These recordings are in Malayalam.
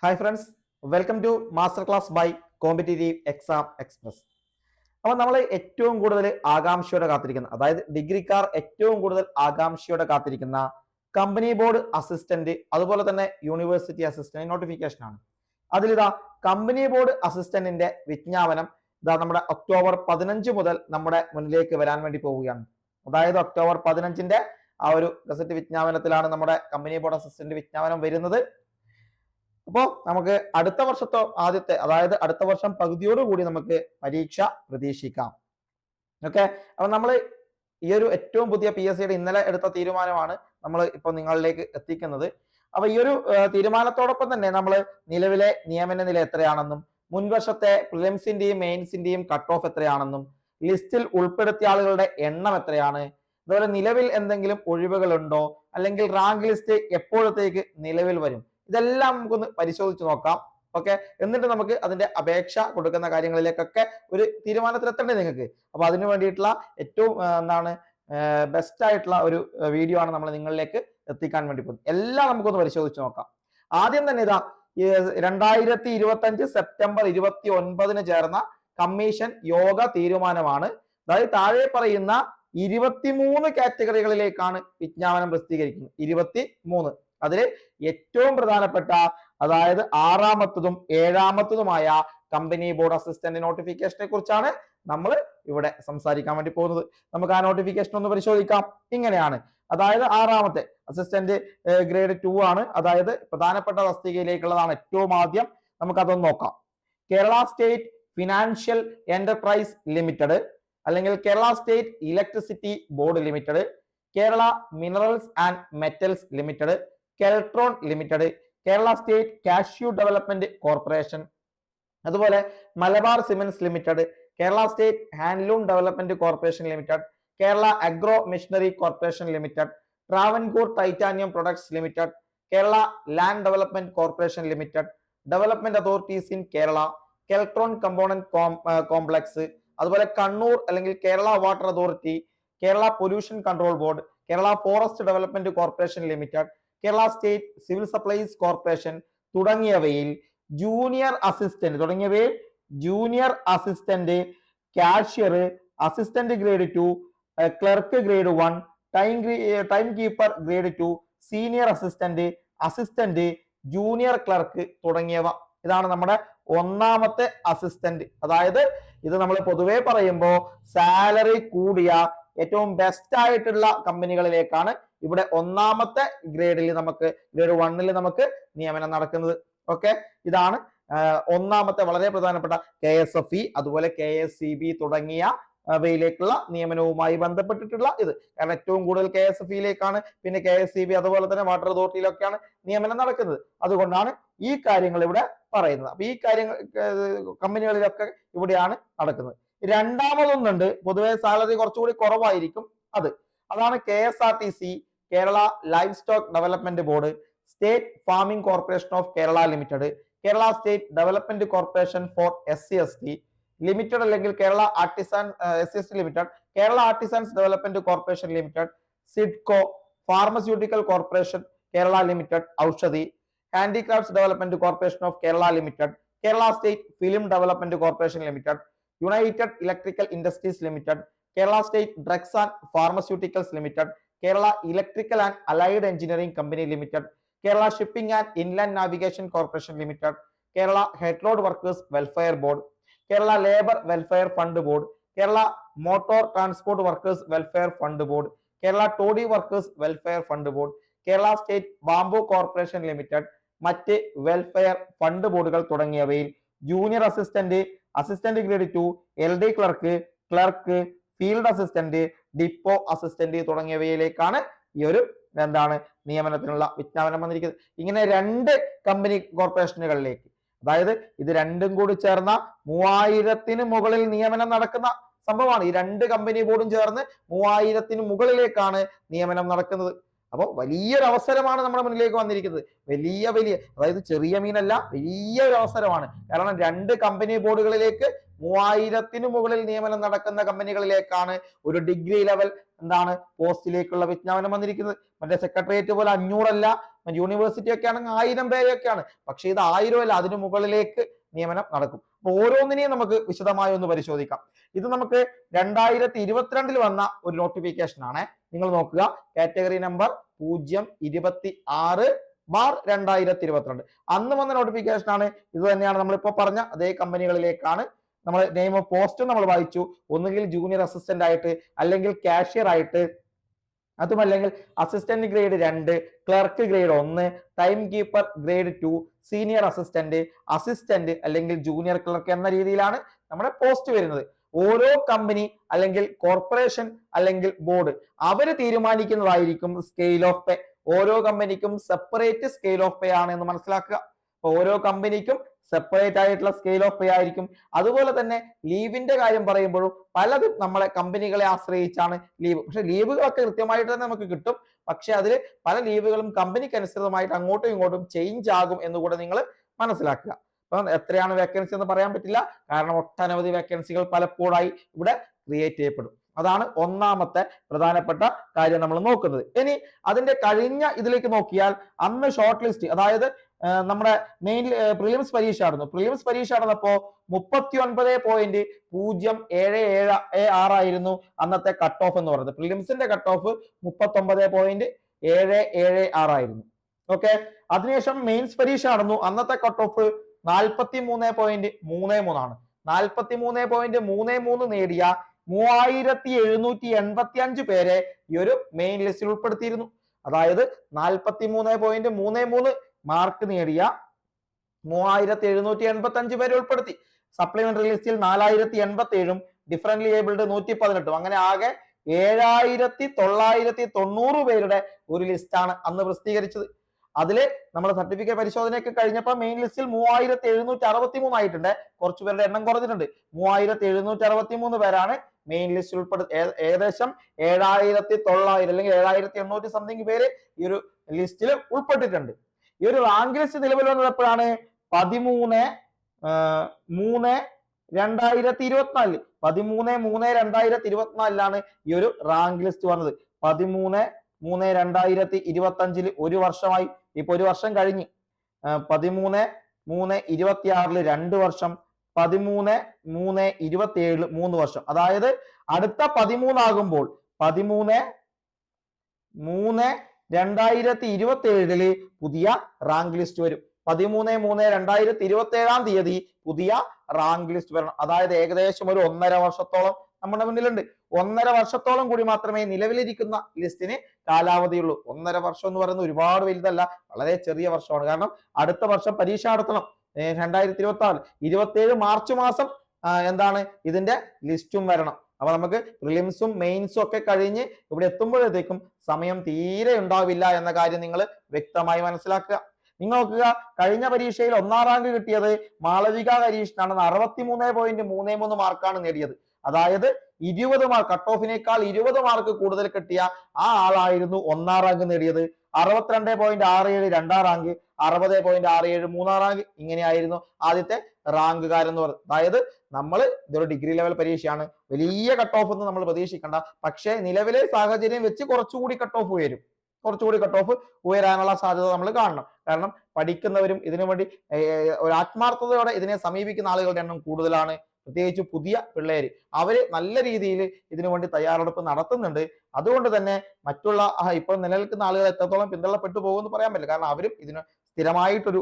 Hi friends, welcome to master class by competitive exam express. അപ്പോൾ നമ്മൾ ഏറ്റവും കൂടുതൽ ആകാംക്ഷയോടെ കാത്തിരിക്കുന്ന, അതായത് ഡിഗ്രിക്കാർ ഏറ്റവും കൂടുതൽ ആകാംക്ഷയോടെ കാത്തിരിക്കുന്ന കമ്പനി ബോർഡ് അസിസ്റ്റന്റ്, അതുപോലെ തന്നെ യൂണിവേഴ്സിറ്റി അസിസ്റ്റന്റ് നോട്ടിഫിക്കേഷൻ ആണ്. അതിലിതാ കമ്പനി ബോർഡ് അസിസ്റ്റന്റിന്റെ വിജ്ഞാപനം ഇതാ നമ്മുടെ ഒക്ടോബർ 15 മുതൽ നമ്മുടെ മുന്നിലേക്ക് വരാൻ വേണ്ടി പോവുകയാണ്. അതായത് ഒക്ടോബർ 15ന്റെ ആ ഒരു ഗസറ്റ് വിജ്ഞാപനത്തിലാണ് നമ്മുടെ കമ്പനി ബോർഡ് അസിസ്റ്റന്റ് വിജ്ഞാപനം വരുന്നത്. അപ്പോൾ നമുക്ക് അടുത്ത വർഷത്തെ ആദ്യത്തെ, അതായത് അടുത്ത വർഷം പകുതിയോടുകൂടി നമുക്ക് പരീക്ഷ പ്രതീക്ഷിക്കാം. ഓക്കെ, അപ്പൊ നമ്മൾ ഈ ഒരു ഏറ്റവും പുതിയ PSCയുടെ ഇന്നലെ എടുത്ത തീരുമാനമാണ് നമ്മൾ ഇപ്പോൾ നിങ്ങളിലേക്ക് എത്തിക്കുന്നത്. അപ്പൊ ഈ ഒരു തീരുമാനത്തോടൊപ്പം തന്നെ നമ്മൾ നിലവിലെ നിയമന നില എത്രയാണെന്നും, മുൻവർഷത്തെ പ്രിലിംസിന്റെയും മെയിൻസിന്റെയും കട്ട് ഓഫ് എത്രയാണെന്നും, ലിസ്റ്റിൽ ഉൾപ്പെടുത്തിയ ആളുകളുടെ എണ്ണം എത്രയാണ്, അതുപോലെ നിലവിൽ എന്തെങ്കിലും ഒഴിവുകളുണ്ടോ, അല്ലെങ്കിൽ റാങ്ക് ലിസ്റ്റ് എപ്പോഴത്തേക്ക് നിലവിൽ വരും, ഇതെല്ലാം നമുക്കൊന്ന് പരിശോധിച്ച് നോക്കാം. ഓക്കെ, എന്നിട്ട് നമുക്ക് അതിന്റെ അപേക്ഷ കൊടുക്കുന്ന കാര്യങ്ങളിലേക്കൊക്കെ ഒരു തീരുമാനത്തിലെത്തണ്ടേ നിങ്ങൾക്ക്. അപ്പൊ അതിനു വേണ്ടിയിട്ടുള്ള ഏറ്റവും ബെസ്റ്റ് ആയിട്ടുള്ള ഒരു വീഡിയോ ആണ് നമ്മൾ നിങ്ങളിലേക്ക് എത്തിക്കാൻ വേണ്ടി പോകുന്നത്. എല്ലാം നമുക്കൊന്ന് പരിശോധിച്ച് നോക്കാം. ആദ്യം തന്നെ ഇതാ 2025 സെപ്റ്റംബർ 29 ചേർന്ന കമ്മീഷൻ യോഗ തീരുമാനമാണ്. അതായത് താഴെ പറയുന്ന 23 കാറ്റഗറികളിലേക്കാണ് വിജ്ഞാപനം പ്രസിദ്ധീകരിക്കുന്നത്. 23. അതിൽ ഏറ്റവും പ്രധാനപ്പെട്ട, അതായത് 6ാമത്തതും 7ാമത്തതുമായ കമ്പനി ബോർഡ് അസിസ്റ്റന്റ് നോട്ടിഫിക്കേഷനെ കുറിച്ചാണ് നമ്മൾ ഇവിടെ സംസാരിക്കാൻ വേണ്ടി പോകുന്നത്. നമുക്ക് ആ നോട്ടിഫിക്കേഷൻ ഒന്ന് പരിശോധിക്കാം. ഇങ്ങനെയാണ്. അതായത് 6ാമത്തെ അസിസ്റ്റന്റ് ഗ്രേഡ് 2 ആണ്. അതായത് പ്രധാനപ്പെട്ട തസ്തികയിലേക്കുള്ളതാണ് ഏറ്റവും ആദ്യം. നമുക്കതൊന്ന് നോക്കാം. Kerala state financial enterprise limited, അല്ലെങ്കിൽ Kerala state electricity board limited, Kerala minerals and metals limited, Keltron limited, Kerala state cashew development corporation, അതുപോലെ Malabar cements limited, Kerala state handloom development corporation limited, Kerala agro machinery corporation limited, Travancore titanium products limited, Kerala land development corporation limited, development authorities in Kerala, Keltron component complex, അതുപോലെ കണ്ണൂർ അല്ലെങ്കിൽ Kerala water authority, Kerala pollution control board, Kerala forest development corporation limited, Kerala state civil supplies corporation തുടങ്ങിയവയിൽ junior assistant, cashier, assistant grade 2, clerk grade 1, time keeper grade 2, senior assistant, junior clerk തുടങ്ങിയവ. ഇതാണ് നമ്മുടെ 1ാമത്തെ അസിസ്റ്റന്റ്. അതായത് ഇത് നമ്മൾ പൊതുവെ പറയുമ്പോൾ സാലറി കൂടിയ ഏറ്റവും ബെസ്റ്റ് ആയിട്ടുള്ള കമ്പനികളിലേക്കാണ് ഇവിടെ 1ാമത്തെ ഗ്രേഡിൽ നമുക്ക്, ഗ്രേഡ് 1ൽ നമുക്ക് നിയമനം നടക്കുന്നത്. ഓക്കെ, ഇതാണ് 1ാമത്തെ വളരെ പ്രധാനപ്പെട്ട KSFE, അതുപോലെ KSCB തുടങ്ങിയവയിലേക്കുള്ള നിയമനവുമായി ബന്ധപ്പെട്ടിട്ടുള്ള ഇത്. കാരണം ഏറ്റവും കൂടുതൽ KSFEയിലേക്കാണ്, പിന്നെ KSCB അതുപോലെ തന്നെ വാട്ടർ അതോറിറ്റിയിലൊക്കെയാണ് നിയമനം നടക്കുന്നത്. അതുകൊണ്ടാണ് ഈ കാര്യങ്ങൾ ഇവിടെ പറയുന്നത്. അപ്പൊ ഈ കാര്യങ്ങൾ കമ്പനികളിലൊക്കെ ഇവിടെയാണ് നടക്കുന്നത്. 2ാമതൊന്നുണ്ട്, പൊതുവെ സാലറി കുറച്ചുകൂടി കുറവായിരിക്കും. അതാണ് KSRTC, Kerala life stock development board, state farming corporation of Kerala limited, Kerala state development corporation for SC/ST limited, അല്ലെങ്കിൽ Kerala SC/ST limited, Kerala artisans development corporation limited, SIDCO, pharmaceutical corporation Kerala limited Oushadhi, handicrafts development corporation of Kerala limited, Kerala state film development corporation limited, united electrical industries limited, Kerala state drugs and pharmaceuticals limited, Kerala electrical and allied engineering company limited, Kerala shipping and inland navigation corporation limited, Kerala head road workers welfare board, Kerala labour welfare fund board, Kerala motor transport workers welfare fund board, Kerala toddy workers welfare fund board, Kerala state bamboo corporation limited, മറ്റ് വെൽഫെയർ ഫണ്ട് ബോർഡുകൾ തുടങ്ങിയവയിൽ junior assistant grade 2, LD clerk, field assistant, depot assistant തുടങ്ങിയവയിലേക്കാണ് ഈ ഒരു നിയമനത്തിനുള്ള വിജ്ഞാപനം വന്നിരിക്കുന്നത്. ഇങ്ങനെ 2 കമ്പനി കോർപ്പറേഷനുകളിലേക്ക്, അതായത് ഇത് രണ്ടും കൂടി ചേർന്ന 3000-ന് മുകളിൽ നിയമനം നടക്കുന്ന സംഭവമാണ്. ഈ 2 കമ്പനി ബോർഡും ചേർന്ന് 3000-ന് മുകളിലേക്കാണ് നിയമനം നടക്കുന്നത്. അപ്പോൾ വലിയൊരു അവസരമാണ് നമ്മുടെ മുന്നിലേക്ക് വന്നിരിക്കുന്നത്. വലിയ അതായത് ചെറിയ മീനല്ല, വലിയൊരു അവസരമാണ്. കാരണം 2 കമ്പനി ബോർഡുകളിലേക്ക് 3000-ന് മുകളിൽ നിയമനം നടക്കുന്ന കമ്പനികളിലേക്കാണ് ഒരു ഡിഗ്രി ലെവൽ പോസ്റ്റിലേക്കുള്ള വിജ്ഞാപനം വന്നിരിക്കുന്നത്. മറ്റേ സെക്രട്ടേറിയറ്റ് പോലെ 500 അല്ല, യൂണിവേഴ്സിറ്റി ഒക്കെ ആണെങ്കിൽ 1000 പേരൊക്കെയാണ്. പക്ഷെ ഇത് 1000 അല്ല, അതിന് മുകളിലേക്ക് നിയമനം നടക്കും. അപ്പൊ ഓരോന്നിനെയും നമുക്ക് വിശദമായി ഒന്ന് പരിശോധിക്കാം. ഇത് നമുക്ക് 2022 വന്ന ഒരു നോട്ടിഫിക്കേഷൻ ആണ്. നിങ്ങൾ നോക്കുക, കാറ്റഗറി നമ്പർ 026/2022 അന്ന് വന്ന നോട്ടിഫിക്കേഷൻ ആണ്. ഇത് തന്നെയാണ് നമ്മളിപ്പോ പറഞ്ഞ അതേ കമ്പനികളിലേക്കാണ്. നമ്മൾ നെയിം ഓഫ് പോസ്റ്റും നമ്മൾ വായിച്ചു. ഒന്നുകിൽ ജൂനിയർ അസിസ്റ്റന്റ് ആയിട്ട്, അല്ലെങ്കിൽ കാഷ്യർ ആയിട്ട്, അതുമല്ലെങ്കിൽ assistant grade 2, clerk grade 1, time keeper grade 2, senior assistant, assistant അല്ലെങ്കിൽ ജൂനിയർ ക്ലർക്ക് എന്ന രീതിയിലാണ് നമ്മുടെ പോസ്റ്റ് വരുന്നത്. ഓരോ കമ്പനി അല്ലെങ്കിൽ കോർപ്പറേഷൻ അല്ലെങ്കിൽ ബോർഡ് അവര് തീരുമാനിക്കുന്നതായിരിക്കും സ്കെയിൽ ഓഫ് പേ. ഓരോ കമ്പനിക്കും സെപ്പറേറ്റ് സ്കെയിൽ ഓഫ് പേ ആണ് എന്ന് മനസ്സിലാക്കുക. ഓരോ കമ്പനിക്കും സെപ്പറേറ്റ് ആയിട്ടുള്ള സ്കെയിൽ ഓഫ് പേ ആയിരിക്കും. അതുപോലെ തന്നെ ലീവിന്റെ കാര്യം പറയുമ്പോഴും പലതും നമ്മളെ കമ്പനികളെ ആശ്രയിച്ചാണ് ലീവ്. പക്ഷെ ലീവുകളൊക്കെ കൃത്യമായിട്ട് തന്നെ നമുക്ക് കിട്ടും. പക്ഷെ അതിൽ പല ലീവുകളും കമ്പനിക്ക് അനുസൃതമായിട്ട് അങ്ങോട്ടും ഇങ്ങോട്ടും ചേഞ്ച് ആകും എന്നുകൂടെ നിങ്ങൾ മനസ്സിലാക്കുക. അപ്പൊ എത്രയാണ് വേക്കൻസി എന്ന് പറയാൻ പറ്റില്ല, കാരണം ഒട്ടനവധി വേക്കൻസികൾ പലപ്പോഴായി ഇവിടെ ക്രിയേറ്റ് ചെയ്യപ്പെടും. അതാണ് ഒന്നാമത്തെ പ്രധാനപ്പെട്ട കാര്യം നമ്മൾ നോക്കുന്നത്. ഇനി അതിന്റെ കഴിഞ്ഞ ഇതിലേക്ക് നോക്കിയാൽ അന്ന് ഷോർട്ട് ലിസ്റ്റ്, അതായത് നമ്മുടെ മെയിൻ പ്രിലിംസ് പരീക്ഷ നടന്നു. പ്രിലിംസ് പരീക്ഷ നടന്നപ്പോ 39.077 ആയിരുന്നു അന്നത്തെ കട്ട് ഓഫ് എന്ന് പറയുന്നത്. പ്രിലിംസിന്റെ കട്ട് ഓഫ് 39.776 ആയിരുന്നു. ഓക്കെ, അതിനുശേഷം മെയിൻസ് പരീക്ഷ നടന്നു. അന്നത്തെ കട്ട് ഓഫ് 43.33 ആണ്. 43.33 നേടിയ 3785 പേരെ ഈ ഒരു മെയിൻ ലിസ്റ്റിൽ ഉൾപ്പെടുത്തിയിരുന്നു. അതായത് 43.33 മാർക്ക് നേടിയ 3785 പേരെ ഉൾപ്പെടുത്തി. സപ്ലിമെന്ററി ലിസ്റ്റിൽ 4087, ഡിഫറൻറ്റ്ലി ഏബിൾഡ് 118. അങ്ങനെ ആകെ 7990 പേരുടെ ഒരു ലിസ്റ്റാണ് അന്ന് പ്രസിദ്ധീകരിച്ചത്. അതില് നമ്മുടെ സർട്ടിഫിക്കറ്റ് പരിശോധനയൊക്കെ കഴിഞ്ഞപ്പോൾ മെയിൻ ലിസ്റ്റിൽ 3763 ആയിട്ടുണ്ട്. കുറച്ചു പേരുടെ എണ്ണം കുറഞ്ഞിട്ടുണ്ട്. 3763 പേരാണ് മെയിൻ ലിസ്റ്റിൽ ഉൾപ്പെടുത്തി. ഏകദേശം 7900 അല്ലെങ്കിൽ 7800 സംതിങ് പേര് ഈ ഒരു ലിസ്റ്റിൽ ഉൾപ്പെട്ടിട്ടുണ്ട്. ഈ ഒരു റാങ്ക് ലിസ്റ്റ് നിലവിൽ വന്നത് എപ്പോഴാണ്? 13/3/2024. 13/3/2024 ഈ ഒരു റാങ്ക് ലിസ്റ്റ് വന്നത്. 13/3/2025 ഒരു വർഷമായി. ഇപ്പൊ ഒരു വർഷം കഴിഞ്ഞ്. 13/3/26 2 വർഷം, 13/3/27 3 വർഷം. അതായത് അടുത്ത 13 ആകുമ്പോൾ 13/3/2027 പുതിയ റാങ്ക് ലിസ്റ്റ് വരും. 13/3/2027 പുതിയ റാങ്ക് ലിസ്റ്റ് വരണം. അതായത് ഏകദേശം ഒരു 1.5 വർഷത്തോളം നമ്മുടെ മുന്നിലുണ്ട്. 1.5 വർഷത്തോളം കൂടി മാത്രമേ നിലവിലിരിക്കുന്ന ലിസ്റ്റിന് കാലാവധിയുള്ളൂ. 1.5 വർഷം എന്ന് പറയുന്നത് ഒരുപാട് വലുതല്ല, വളരെ ചെറിയ വർഷമാണ്. കാരണം അടുത്ത വർഷം പരീക്ഷ നടത്തണം. 2026 27 മാർച്ച് മാസം എന്താണ് ഇതിന്റെ ലിസ്റ്റും വരണം. അപ്പൊ നമുക്ക് പ്രിലിംസും മെയിൻസും ഒക്കെ കഴിഞ്ഞ് ഇവിടെ എത്തുമ്പോഴത്തേക്കും സമയം തീരെ ഉണ്ടാവില്ല എന്ന കാര്യം നിങ്ങൾ വ്യക്തമായി മനസ്സിലാക്കുക. നിങ്ങൾ നോക്കുക, കഴിഞ്ഞ പരീക്ഷയിൽ 1ാം റാങ്ക് കിട്ടിയത് മാളവിക ഹരീഷിനാണ്. 63.33 മാർക്കാണ് നേടിയത്. അതായത് 20 മാർക്ക്, കട്ട് ഓഫിനേക്കാൾ 20 മാർക്ക് കൂടുതൽ കിട്ടിയ ആ ആളായിരുന്നു 1ാം റാങ്ക് നേടിയത്. 62.67 2ാം റാങ്ക്, 60.67 3ാം റാങ്ക്. ഇങ്ങനെയായിരുന്നു ആദ്യത്തെ റാങ്കുകാരെന്ന് പറയുന്നത്. അതായത് നമ്മൾ ഇതൊരു ഡിഗ്രി ലെവൽ പരീക്ഷയാണ്, വലിയ കട്ട് ഓഫ് ഒന്നും നമ്മൾ പ്രതീക്ഷിക്കേണ്ട. പക്ഷേ നിലവിലെ സാഹചര്യം വെച്ച് കുറച്ചുകൂടി കട്ട് ഓഫ് ഉയരാനുള്ള സാധ്യത നമ്മൾ കാണണം. കാരണം പഠിക്കുന്നവരും ഇതിനു വേണ്ടി ഒരു ആത്മാർത്ഥതയോടെ ഇതിനെ സമീപിക്കുന്ന ആളുകളുടെ എണ്ണം കൂടുതലാണ്. പ്രത്യേകിച്ച് പുതിയ പിള്ളേര്, അവര് നല്ല രീതിയിൽ ഇതിനു വേണ്ടി തയ്യാറെടുപ്പ് നടത്തുന്നുണ്ട്. അതുകൊണ്ട് തന്നെ മറ്റുള്ള ഇപ്പോൾ നിലനിൽക്കുന്ന ആളുകൾ എത്രത്തോളം പിന്തള്ളപ്പെട്ടു പോകുമെന്ന് പറയാൻ പറ്റില്ല. കാരണം അവരും ഇതിന് സ്ഥിരമായിട്ടൊരു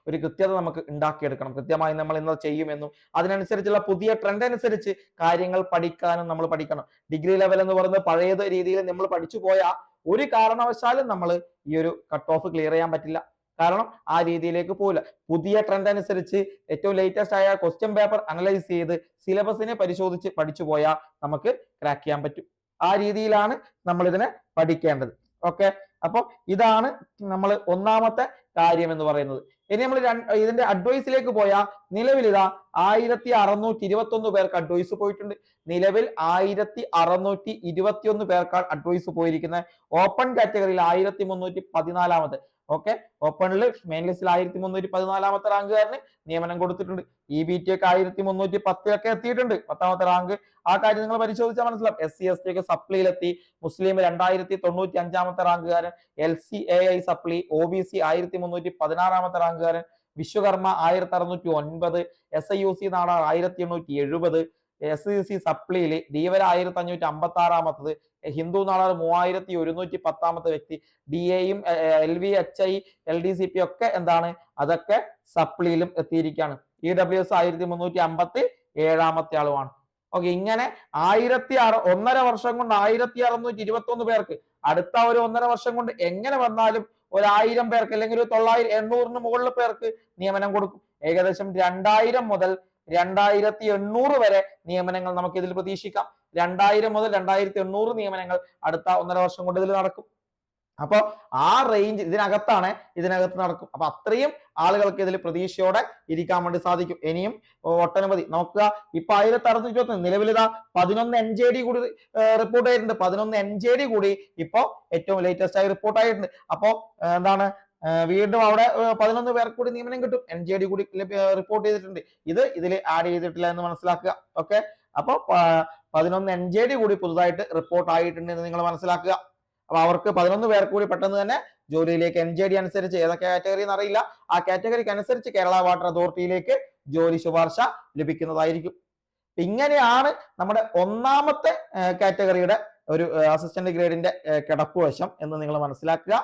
ഒരു കൃത്യത നമുക്ക് ഉണ്ടാക്കിയെടുക്കണം. കൃത്യമായി നമ്മൾ ഇന്നത് ചെയ്യുമെന്നും അതിനനുസരിച്ചുള്ള പുതിയ ട്രെൻഡ് അനുസരിച്ച് കാര്യങ്ങൾ പഠിക്കാനും നമ്മൾ പഠിക്കണം. ഡിഗ്രി ലെവൽ എന്ന് പറയുന്നത് പഴയ രീതിയിൽ നമ്മൾ പഠിച്ചു പോയാൽ ഒരു കാരണവശാലും നമ്മൾ ഈ ഒരു കട്ട് ഓഫ് ക്ലിയർ ചെയ്യാൻ പറ്റില്ല. കാരണം ആ രീതിയിലേക്ക് പോകില്ല. പുതിയ ട്രെൻഡ് അനുസരിച്ച് ഏറ്റവും ലേറ്റസ്റ്റ് ആയ ക്വസ്റ്റ്യൻ പേപ്പർ അനലൈസ് ചെയ്ത് സിലബസിനെ പരിശോധിച്ച് പഠിച്ചു പോയാൽ നമുക്ക് ക്രാക്ക് ചെയ്യാൻ പറ്റും. ആ രീതിയിലാണ് നമ്മൾ ഇതിനെ പഠിക്കേണ്ടത്. ഓക്കെ, അപ്പൊ ഇതാണ് നമ്മൾ ഒന്നാമത്തെ കാര്യം എന്ന് പറയുന്നത്. ഇനി നമ്മൾ ഇതിന്റെ അഡ്വൈസിലേക്ക് പോയാൽ നിലവിൽ ഇതാ 1621 പേർക്ക് അഡ്വൈസ് പോയിട്ടുണ്ട്. നിലവിൽ 1621 പേർക്കാണ് അഡ്വൈസ് പോയിരിക്കുന്നത്. ഓപ്പൺ കാറ്റഗറിയിൽ 1314. ഓക്കെ. ഓപ്പണിൽ മെയിൻ ലിസ്റ്റിൽ 1314 റാങ്കുകാരന് നിയമനം കൊടുത്തിട്ടുണ്ട്. EBT ഒക്കെ 1310 ഒക്കെ എത്തിയിട്ടുണ്ട്, 10ാമത്തെ റാങ്ക്. ആ കാര്യം നിങ്ങൾ പരിശോധിച്ചാൽ മനസ്സിലാവും. SC ST ഒക്കെ സപ്ലിയിലെത്തി. മുസ്ലിം 2095 റാങ്കുകാരൻ, LCAI സപ്ലി, OBC 1316 റാങ്കുകാരൻ, Vishwakarma 1609, SIUC Nadar 1870, SCC സപ്ലിയിൽ Dheevara 1556, Hindu Nadar 3110 വ്യക്തി. DAയും LVHI LDCP ഒക്കെ എന്താണ്, അതൊക്കെ സപ്ലിയിലും എത്തിയിരിക്കുകയാണ്. EWS 1357 ആളുമാണ്. ഓക്കെ. ഇങ്ങനെ 1.5 വർഷം കൊണ്ട് 1621 പേർക്ക്, അടുത്ത ഒരു 1.5 വർഷം കൊണ്ട് എങ്ങനെ വന്നാലും 1000 പേർക്ക് അല്ലെങ്കിൽ 800 മുകളിൽ പേർക്ക് നിയമനം കൊടുക്കും. ഏകദേശം 2000 മുതൽ 2800 വരെ നിയമനങ്ങൾ നമുക്ക് ഇതിൽ പ്രതീക്ഷിക്കാം. 2000 മുതൽ 2800 നിയമനങ്ങൾ അടുത്ത 1.5 വർഷം കൊണ്ട് ഇതിൽ നടക്കും. അപ്പൊ ആ റേഞ്ച് ഇതിനകത്ത് നടക്കും. അപ്പൊ അത്രയും ആളുകൾക്ക് ഇതിൽ പ്രതീക്ഷയോടെ ഇരിക്കാൻ വേണ്ടി സാധിക്കും. ഇനിയും ഒട്ടനവധി നോക്കുക. ഇപ്പൊ 1621 നിലവിലിതാ 11 NJD കൂടി റിപ്പോർട്ട് ചെയ്തിട്ടുണ്ട്. 11 NJD കൂടി ഇപ്പോ ഏറ്റവും ലേറ്റസ്റ്റ് ആയി റിപ്പോർട്ട് ആയിട്ടുണ്ട്. അപ്പോ എന്താണ്, വീണ്ടും അവിടെ 11 പേർക്ക് കൂടി നിയമനം കിട്ടും. NJD കൂടി റിപ്പോർട്ട് ചെയ്തിട്ടുണ്ട്. ഇതിൽ ആഡ് ചെയ്തിട്ടില്ല എന്ന് മനസ്സിലാക്കുക. ഓക്കെ. അപ്പൊ 11 NJD കൂടി പുതുതായിട്ട് റിപ്പോർട്ട് ആയിട്ടുണ്ട് എന്ന് നിങ്ങൾ മനസ്സിലാക്കുക. അപ്പൊ അവർക്ക് 11 പേർക്ക് കൂടി പെട്ടെന്ന് തന്നെ ജോലിയിലേക്ക് NJD അനുസരിച്ച് ഏതൊക്കെ കാറ്റഗറി എന്ന് അറിയില്ല, ആ കാറ്റഗറിക്ക് അനുസരിച്ച് കേരള വാട്ടർ അതോറിറ്റിയിലേക്ക് ജോലി ശുപാർശ ലഭിക്കുന്നതായിരിക്കും. ഇങ്ങനെയാണ് നമ്മുടെ ഒന്നാമത്തെ കാറ്റഗറിയുടെ ഒരു അസിസ്റ്റന്റ് ഗ്രേഡിന്റെ കിടപ്പുവശം എന്ന് നിങ്ങൾ മനസ്സിലാക്കുക.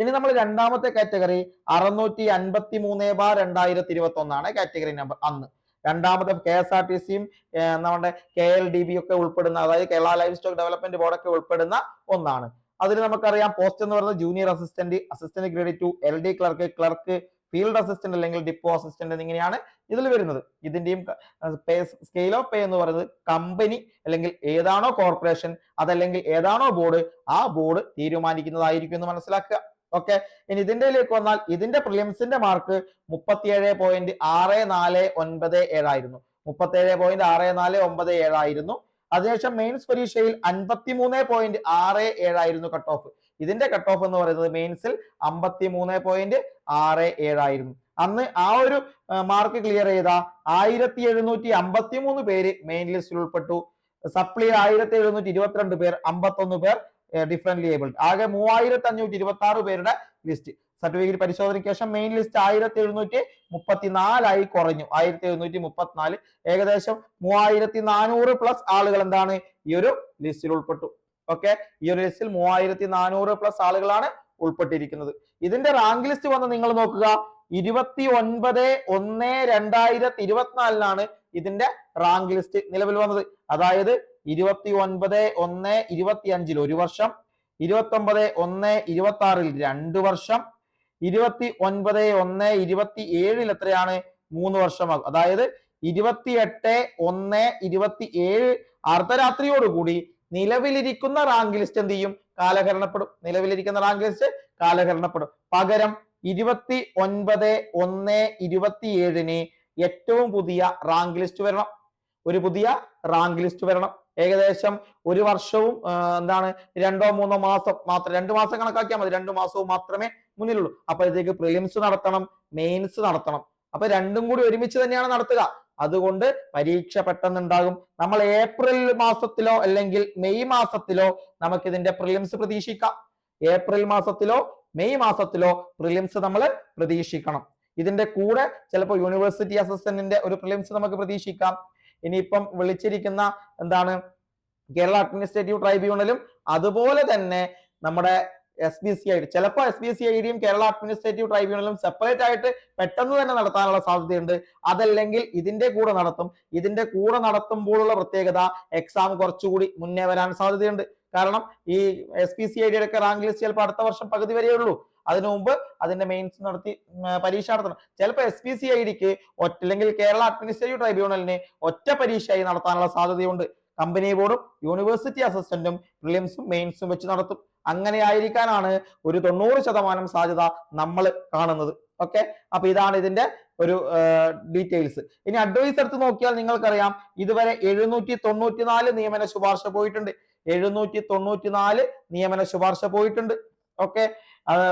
ഇനി നമ്മൾ രണ്ടാമത്തെ കാറ്റഗറി 653/2021 കാറ്റഗറി നമ്പർ. അന്ന് രണ്ടാമത്തെ KSRTCയും നമ്മുടെ KLDB ഒക്കെ ഉൾപ്പെടുന്ന, അതായത് കേരള ലൈഫ് സ്റ്റോക്ക് ഡെവലപ്മെന്റ് ബോർഡൊക്കെ ഉൾപ്പെടുന്ന ഒന്നാണ്. അതിൽ നമുക്കറിയാം പോസ്റ്റ് എന്ന് പറയുന്നത് junior assistant, assistant grade 2, LD clerk, field assistant അല്ലെങ്കിൽ ഡിപ്പോ അസിസ്റ്റന്റ് എന്നിങ്ങനെയാണ് ഇതിൽ വരുന്നത്. ഇതിന്റെയും സ്കെയിൽ ഓഫ് പേ എന്ന് പറയുന്നത് കമ്പനി അല്ലെങ്കിൽ ഏതാണോ കോർപ്പറേഷൻ അതല്ലെങ്കിൽ ഏതാണോ ബോർഡ്, ആ ബോർഡ് തീരുമാനിക്കുന്നതായിരിക്കും എന്ന് മനസ്സിലാക്കുക. ഓക്കെ. ഇനി ഇതിന്റെയിലേക്ക് വന്നാൽ ഇതിന്റെ പ്രിലിംസിന്റെ മാർക്ക് 37.6497 ആയിരുന്നു. 37.6497 ആയിരുന്നു. അതിനുശേഷം മെയിൻസ് പരീക്ഷയിൽ 53.67 ആയിരുന്നു കട്ട് ഓഫ്. ഇതിന്റെ കട്ട് ഓഫ് എന്ന് പറയുന്നത് മെയിൻസിൽ 53.67 ആയിരുന്നു. അന്ന് ആ ഒരു മാർക്ക് ക്ലിയർ ചെയ്ത 1753 പേര് മെയിൻ ലിസ്റ്റിൽ ഉൾപ്പെട്ടു. സപ്ലി 1722 പേർ, 51 പേർ ഡിഫറെന്റ്ലി ഏബിൾഡ്. ആകെ 3526 പേരുടെ ലിസ്റ്റ്. സർട്ടിഫിക്കറ്റ് പരിശോധനയ്ക്ക് ശേഷം മെയിൻ ലിസ്റ്റ് 1734 കുറഞ്ഞു, 1734. ഏകദേശം 3400 പ്ലസ് ആളുകൾ എന്താണ് ഈ ഒരു ലിസ്റ്റിൽ ഉൾപ്പെട്ടു. ഓക്കെ. ഈ ഒരു ലിസ്റ്റിൽ 3400 പ്ലസ് ആളുകളാണ് ഉൾപ്പെട്ടിരിക്കുന്നത്. ഇതിന്റെ റാങ്ക് ലിസ്റ്റ് വന്ന് നിങ്ങൾ നോക്കുക. 29/1/2024 ഇതിന്റെ റാങ്ക് ലിസ്റ്റ് നിലവിൽ വന്നത്. അതായത് 29/1/25 1 വർഷം, 29/1/26 2 വർഷം, 29/1/27 എത്രയാണ് 3 വർഷമാകും. അതായത് 28/1/27 അർദ്ധരാത്രിയോടുകൂടി നിലവിലിരിക്കുന്ന റാങ്ക് ലിസ്റ്റ് എന്ത് ചെയ്യും, കാലഹരണപ്പെടും. നിലവിലിരിക്കുന്ന റാങ്ക് ലിസ്റ്റ് കാലഹരണപ്പെടും. പകരം 29/1/27 ഏറ്റവും പുതിയ റാങ്ക് ലിസ്റ്റ് വരണം. ഒരു പുതിയ റാങ്ക് ലിസ്റ്റ് വരണം. ഏകദേശം ഒരു വർഷവും എന്താണ് 2-3 മാസം മാത്രം, 2 മാസം കണക്കാക്കിയാൽ മതി. 2 മാസവും മാത്രമേ മുന്നിലുള്ളൂ. അപ്പോഴത്തേക്ക് പ്രിലിംസ് നടത്തണം, മെയിൻസ് നടത്തണം. അപ്പൊ രണ്ടും കൂടി ഒരുമിച്ച് തന്നെയാണ് നടത്തുക. അതുകൊണ്ട് പരീക്ഷ പെട്ടെന്നുണ്ടാകും. നമ്മൾ ഏപ്രിൽ മാസത്തിലോ അല്ലെങ്കിൽ മെയ് മാസത്തിലോ നമുക്ക് ഇതിന്റെ പ്രിലിംസ് പ്രതീക്ഷിക്കാം. ഏപ്രിൽ മാസത്തിലോ മെയ് മാസത്തിലോ പ്രിലിംസ് നമ്മൾ പ്രതീക്ഷിക്കണം. ഇതിന്റെ കൂടെ ചിലപ്പോൾ യൂണിവേഴ്സിറ്റി അസിസ്റ്റന്റിന്റെ ഒരു പ്രിലിംസ് നമുക്ക് പ്രതീക്ഷിക്കാം. ഇനിയിപ്പം വിളിച്ചിരിക്കുന്ന എന്താണ് കേരള അഡ്മിനിസ്ട്രേറ്റീവ് ട്രൈബ്യൂണലും അതുപോലെ തന്നെ നമ്മുടെ SBCID, ചിലപ്പോൾ SBCIDയും കേരള അഡ്മിനിസ്ട്രേറ്റീവ് ട്രൈബ്യൂണലും സെപ്പറേറ്റ് ആയിട്ട് പെട്ടെന്ന് തന്നെ നടത്താനുള്ള സാധ്യതയുണ്ട്. അതല്ലെങ്കിൽ ഇതിന്റെ കൂടെ നടത്തും. ഇതിന്റെ കൂടെ നടത്തുമ്പോഴുള്ള പ്രത്യേകത എക്സാം കുറച്ചുകൂടി മുന്നേ വരാൻ സാധ്യതയുണ്ട്. കാരണം ഈ SBCIDയുടെ ഒക്കെ റാങ്ക് ലിസ്റ്റ് ചിലപ്പോൾ അടുത്ത വർഷം പകുതി വരെയേ ഉള്ളൂ. അതിനു മുമ്പ് അതിന്റെ മെയിൻസ് നടത്തി പരീക്ഷ നടത്തണം. ചിലപ്പോൾ SBCIDക്ക് അല്ലെങ്കിൽ കേരള അഡ്മിനിസ്ട്രേറ്റീവ് ട്രൈബ്യൂണലിന് ഒറ്റ പരീക്ഷയായി നടത്താനുള്ള സാധ്യതയുണ്ട്. കമ്പനി ബോർഡും യൂണിവേഴ്സിറ്റി അസിസ്റ്റന്റും പ്രിലിംസും മെയിൻസും വെച്ച് നടത്തും. അങ്ങനെ ആയിരിക്കാനാണ് ഒരു 90% സാധ്യത നമ്മൾ കാണുന്നത്. ഓക്കെ. അപ്പൊ ഇതാണ് ഇതിന്റെ ഒരു ഡീറ്റെയിൽസ്. ഇനി അഡ്വൈസ് എടുത്ത് നോക്കിയാൽ നിങ്ങൾക്കറിയാം ഇതുവരെ 794 നിയമന ശുപാർശ പോയിട്ടുണ്ട്. 794 നിയമന ശുപാർശ പോയിട്ടുണ്ട്. ഓക്കെ.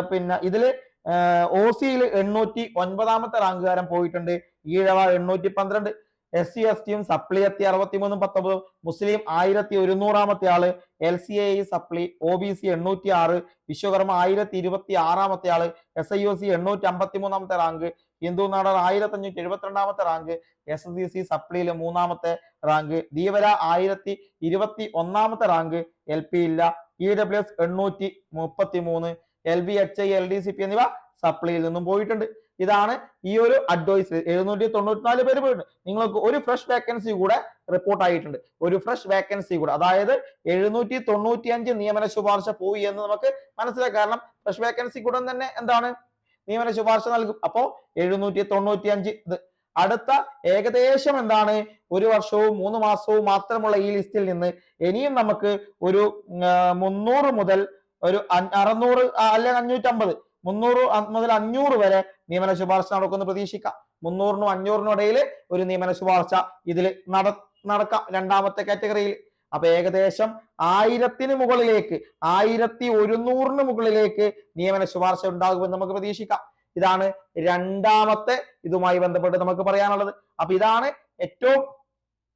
പിന്നെ ഇതില് OC-യിൽ 809 റാങ്കുകാരൻ പോയിട്ടുണ്ട്. ഈഴവ 812, SC/ST സപ്ലി എത്തി 63-19, മുസ്ലിം 1100 ആള്, LCA സപ്ലി, OBC 806, വിശ്വകർമ്മ 1026 ആള്, SIOC 853 rank, Hindu Nadar 1572 rank, SSC സപ്ലിയിൽ 3 rank, Dheevara 1021 rank, LP ഇല്ല, EWS 833, LBHI LDCP എന്നിവ സപ്ലിയിൽ നിന്നും പോയിട്ടുണ്ട്. ഇതാണ് ഈ ഒരു അഡ്വൈസ്. 794 പേര് പോയിട്ടുണ്ട്. നിങ്ങൾക്ക് ഒരു ഫ്രഷ് വേക്കൻസി കൂടെ റിപ്പോർട്ട് ആയിട്ടുണ്ട്. ഒരു ഫ്രഷ് വേക്കൻസി കൂടെ, അതായത് 795 നിയമന ശുപാർശ പോയി എന്ന് നമുക്ക് മനസ്സിലാക്കാം. കാരണം ഫ്രഷ് വേക്കൻസി കൂടെ തന്നെ എന്താണ് നിയമന ശുപാർശ നൽകും. അപ്പോ 795 അടുത്ത ഏകദേശം എന്താണ് 1 വർഷവും 3 മാസവും മാത്രമുള്ള ഈ ലിസ്റ്റിൽ നിന്ന് ഇനിയും നമുക്ക് ഒരു 300 മുതൽ ഒരു 600 അല്ലെങ്കിൽ 550, 300 മുതൽ 500 വരെ നിയമന ശുപാർശ നടക്കുമെന്ന് പ്രതീക്ഷിക്കാം. 300-നും 500-നും ഇടയിൽ ഒരു നിയമന ശുപാർശ ഇതിൽ നടക്കാം രണ്ടാമത്തെ കാറ്റഗറിയിൽ. അപ്പൊ ഏകദേശം 1000-ന് മുകളിലേക്ക്, 1100-ന് മുകളിലേക്ക് നിയമന ശുപാർശ ഉണ്ടാകുമെന്ന് നമുക്ക് പ്രതീക്ഷിക്കാം. ഇതാണ് രണ്ടാമത്തെ ഇതുമായി ബന്ധപ്പെട്ട് നമുക്ക് പറയാനുള്ളത്. അപ്പൊ ഇതാണ് ഏറ്റവും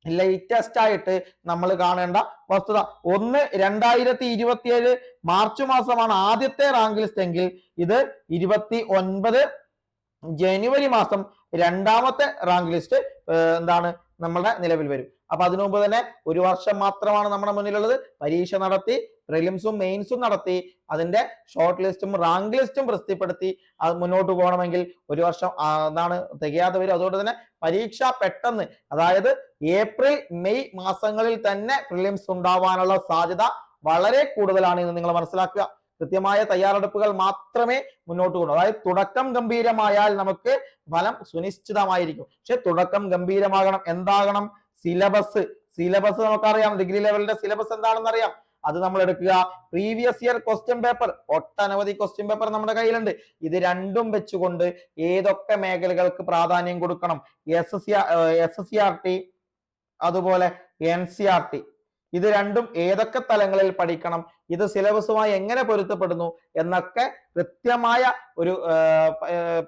ലേറ്റസ്റ്റ് ആയിട്ട് നമ്മൾ കാണേണ്ട വസ്തുത. 2027 മാർച്ച് മാസമാണ് ആദ്യത്തെ റാങ്ക് ലിസ്റ്റ് എങ്കിൽ ഇത് 29 ജനുവരി മാസം രണ്ടാമത്തെ റാങ്ക് ലിസ്റ്റ് എന്താണ് നമ്മുടെ നിലവിൽ വരും. അപ്പൊ അതിനു മുമ്പ് തന്നെ 1 വർഷം മാത്രമാണ് നമ്മുടെ മുന്നിലുള്ളത്. പരീക്ഷ നടത്തി, പ്രിലിംസും മെയിൻസും നടത്തി, അതിന്റെ ഷോർട്ട് ലിസ്റ്റും റാങ്ക് ലിസ്റ്റും പ്രസിദ്ധപ്പെടുത്തി അത് മുന്നോട്ട് പോകണമെങ്കിൽ 1 വർഷം എന്താണ് തികയാതെ വരും. അതുകൊണ്ട് തന്നെ പരീക്ഷ പെട്ടെന്ന്, അതായത് ഏപ്രിൽ മെയ് മാസങ്ങളിൽ തന്നെ പ്രിലിംസ് ഉണ്ടാവാനുള്ള സാധ്യത വളരെ കൂടുതലാണ് എന്ന് നിങ്ങൾ മനസ്സിലാക്കുക. കൃത്യമായ തയ്യാറെടുപ്പുകൾ മാത്രമേ മുന്നോട്ട് കൊണ്ടു. അതായത് തുടക്കം ഗംഭീരമായാൽ നമുക്ക് ഫലം സുനിശ്ചിതമായിരിക്കും. പക്ഷെ തുടക്കം ഗംഭീരമാകണം. എന്താകണം? സിലബസ് നമുക്കറിയാം. ഡിഗ്രി ലെവലിന്റെ സിലബസ് എന്താണെന്ന് അറിയാം. അത് നമ്മൾ എടുക്കുക. പ്രീവിയസ് ഇയർ ക്വസ്റ്റ്യൻ പേപ്പർ, ഒട്ടനവധി ക്വസ്റ്റ്യൻ പേപ്പർ നമ്മുടെ കയ്യിലുണ്ട്. ഇത് രണ്ടും വെച്ചുകൊണ്ട് ഏതൊക്കെ മേഖലകൾക്ക് പ്രാധാന്യം കൊടുക്കണം, SSCRT അതുപോലെ NCERT, ഇത് രണ്ടും ഏതൊക്കെ തലങ്ങളിൽ പഠിക്കണം, ഇത് സിലബസുമായി എങ്ങനെ പൊരുത്തപ്പെടുന്നു എന്നൊക്കെ കൃത്യമായ ഒരു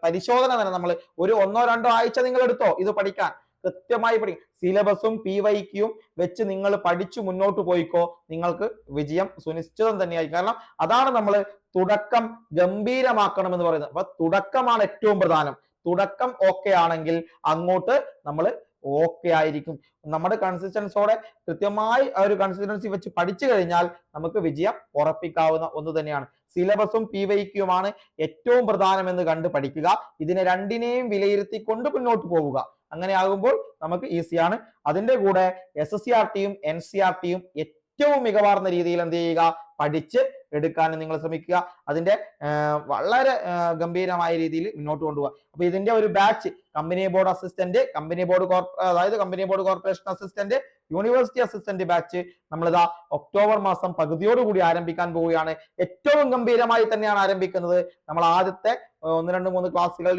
പരിശോധന തന്നെ നമ്മൾ ഒരു 1-2 ആഴ്ച നിങ്ങൾ എടുത്തോ ഇത് പഠിക്കാൻ. കൃത്യമായി പഠിക്കും. സിലബസും PYQയും വെച്ച് നിങ്ങൾ പഠിച്ചു മുന്നോട്ട് പോയിക്കോ, നിങ്ങൾക്ക് വിജയം സുനിശ്ചിതം തന്നെയായി. കാരണം അതാണ് നമ്മൾ തുടക്കം ഗംഭീരമാക്കണം എന്ന് പറയുന്നത്. അപ്പൊ തുടക്കമാണ് ഏറ്റവും പ്രധാനം. തുടക്കം ഓക്കെ ആണെങ്കിൽ അങ്ങോട്ട് നമ്മൾ ഓക്കെ ആയിരിക്കും. നമ്മുടെ കൺസിസ്റ്റൻസോടെ കൃത്യമായി ആ ഒരു കൺസിസ്റ്റൻസി വെച്ച് പഠിച്ചു കഴിഞ്ഞാൽ നമുക്ക് വിജയം ഉറപ്പിക്കാവുന്ന ഒന്ന് തന്നെയാണ്. സിലബസും PYQയുമാണ് ഏറ്റവും പ്രധാനമെന്ന് കണ്ട് പഠിക്കുക. ഇതിനെ രണ്ടിനെയും വിലയിരുത്തിക്കൊണ്ട് മുന്നോട്ട് പോവുക. അങ്ങനെ ആകുമ്പോൾ നമുക്ക് ഈസിയാണ്. അതിന്റെ കൂടെ SSCRTയും NCERTയും ഏറ്റവും മികവാർന്ന രീതിയിൽ എന്ത് ചെയ്യുക, പഠിച്ച് എടുക്കാൻ നിങ്ങൾ ശ്രമിക്കുക. അതിന്റെ വളരെ ഗംഭീരമായ രീതിയിൽ മുന്നോട്ട് കൊണ്ടുപോകുക. അപ്പൊ ഇതിന്റെ ഒരു ബാച്ച് കമ്പനി ബോർഡ് അസിസ്റ്റന്റ്, അതായത് company board corporation assistant, university assistant batch നമ്മളിതാ ഒക്ടോബർ മാസം പകുതിയോടുകൂടി ആരംഭിക്കാൻ പോവുകയാണ്. ഏറ്റവും ഗംഭീരമായി തന്നെയാണ് ആരംഭിക്കുന്നത്. നമ്മൾ ആദ്യത്തെ 1-2-3 ക്ലാസ്സുകൾ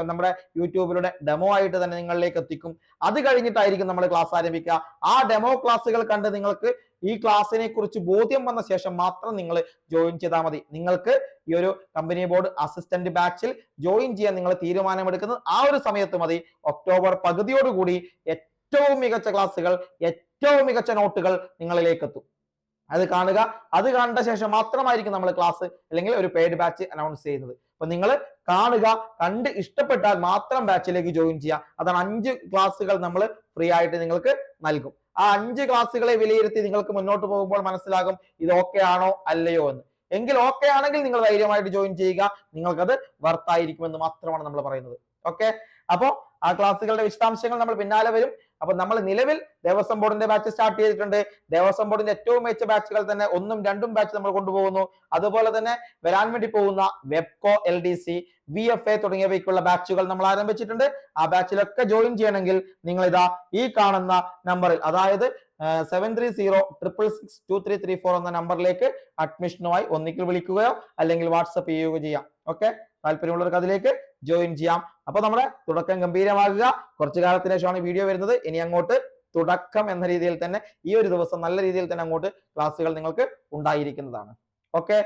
നമ്മുടെ യൂട്യൂബിലൂടെ ഡെമോ ആയിട്ട് തന്നെ നിങ്ങളിലേക്ക് എത്തിക്കും. അത് കഴിഞ്ഞിട്ടായിരിക്കും നമ്മൾ ക്ലാസ് ആരംഭിക്കുക. ആ ഡെമോ ക്ലാസ്സുകൾ കണ്ട് നിങ്ങൾക്ക് ഈ ക്ലാസ്സിനെ കുറിച്ച് ബോധ്യം വന്ന ശേഷം മാത്രം നിങ്ങൾ ജോയിൻ ചെയ്താൽ മതി. നിങ്ങൾക്ക് ഈ ഒരു കമ്പനി ബോർഡ് അസിസ്റ്റന്റ് ബാച്ചിൽ ജോയിൻ ചെയ്യാൻ നിങ്ങൾ തീരുമാനമെടുക്കുന്നത് ആ ഒരു സമയത്ത് മതി. ഒക്ടോബർ പകുതിയോടുകൂടി ഏറ്റവും മികച്ച ക്ലാസ്സുകൾ, ഏറ്റവും മികച്ച നോട്ടുകൾ നിങ്ങളിലേക്ക് എത്തും. അത് കാണുക. അത് കണ്ട ശേഷം മാത്രമായിരിക്കും നമ്മൾ ക്ലാസ് അല്ലെങ്കിൽ ഒരു പെയ്ഡ് ബാച്ച് അനൗൺസ് ചെയ്യുന്നത്. അപ്പൊ നിങ്ങൾ കാണുക, കണ്ട് ഇഷ്ടപ്പെട്ടാൽ മാത്രം ബാച്ചിലേക്ക് ജോയിൻ ചെയ്യുക. അതാണ് 5 ക്ലാസ്സുകൾ നമ്മൾ ഫ്രീ ആയിട്ട് നിങ്ങൾക്ക് നൽകും. ആ 5 ക്ലാസ്സുകളെ വിലയിരുത്തി നിങ്ങൾക്ക് മുന്നോട്ട് പോകുമ്പോൾ മനസ്സിലാകും ഇത് ഓക്കെ ആണോ അല്ലയോ എന്ന്. എങ്കിൽ ഓക്കെ ആണെങ്കിൽ നിങ്ങൾ ധൈര്യമായിട്ട് ജോയിൻ ചെയ്യുക. നിങ്ങൾക്കത് വർത്തായിരിക്കുമെന്ന് മാത്രമാണ് നമ്മൾ പറയുന്നത്. ഓക്കെ, അപ്പോ ആ ക്ലാസ്സുകളുടെ വിശദാംശങ്ങൾ നമ്മൾ പിന്നാലെ വരും. അപ്പൊ നമ്മൾ നിലവിൽ ദേവസ്വം ബോർഡിന്റെ ബാച്ച് സ്റ്റാർട്ട് ചെയ്തിട്ടുണ്ട്. ദേവസ്വം ബോർഡിന്റെ ഏറ്റവും മികച്ച ബാച്ചുകൾ തന്നെ 1ഉം 2ഉം ബാച്ച് നമ്മൾ കൊണ്ടുപോകുന്നു. അതുപോലെ തന്നെ വരാൻ വേണ്ടി പോകുന്ന വെബ്കോ, LDC, VFA തുടങ്ങിയവയ്ക്കുള്ള ബാച്ചുകൾ നമ്മൾ ആരംഭിച്ചിട്ടുണ്ട്. ആ ബാച്ചിലൊക്കെ ജോയിൻ ചെയ്യണമെങ്കിൽ നിങ്ങൾ ഇതാ ഈ കാണുന്ന നമ്പറിൽ, അതായത് 7306662334 എന്ന നമ്പറിലേക്ക് അഡ്മിഷനുമായി ഒന്നിക്കൽ വിളിക്കുകയോ അല്ലെങ്കിൽ വാട്സപ്പ് ചെയ്യുകയോ ചെയ്യാം. ഓക്കെ, താല്പര്യമുള്ളവർക്ക് അതിലേക്ക് ജോയിൻ ചെയ്യാം. അപ്പൊ നമ്മുടെ തുടക്കം ഗംഭീരമാകുക. കുറച്ചു കാലത്തിന് ശേഷമാണ് വീഡിയോ വരുന്നത്. ഇനി അങ്ങോട്ട് തുടക്കം എന്ന രീതിയിൽ തന്നെ ഈ ഒരു ദിവസം നല്ല രീതിയിൽ തന്നെ അങ്ങോട്ട് ക്ലാസ്സുകൾ നിങ്ങൾക്ക് ഉണ്ടായിരിക്കുന്നതാണ്. ഓക്കെ,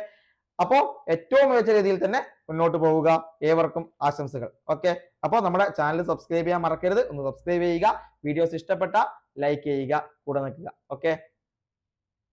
അപ്പോൾ ഏറ്റവും മികച്ച രീതിയിൽ തന്നെ മുന്നോട്ട് പോവുക. ഏവർക്കും ആശംസകൾ. ഓക്കെ, അപ്പോൾ നമ്മുടെ ചാനൽ സബ്സ്ക്രൈബ് ചെയ്യാൻ മറക്കരുത്. ഒന്ന് സബ്സ്ക്രൈബ് ചെയ്യുക. വീഡിയോസ് ഇഷ്ടപ്പെട്ട ലൈക്ക് ചെയ്യുക, കൂടെ നിൽക്കുക. ഓക്കെ.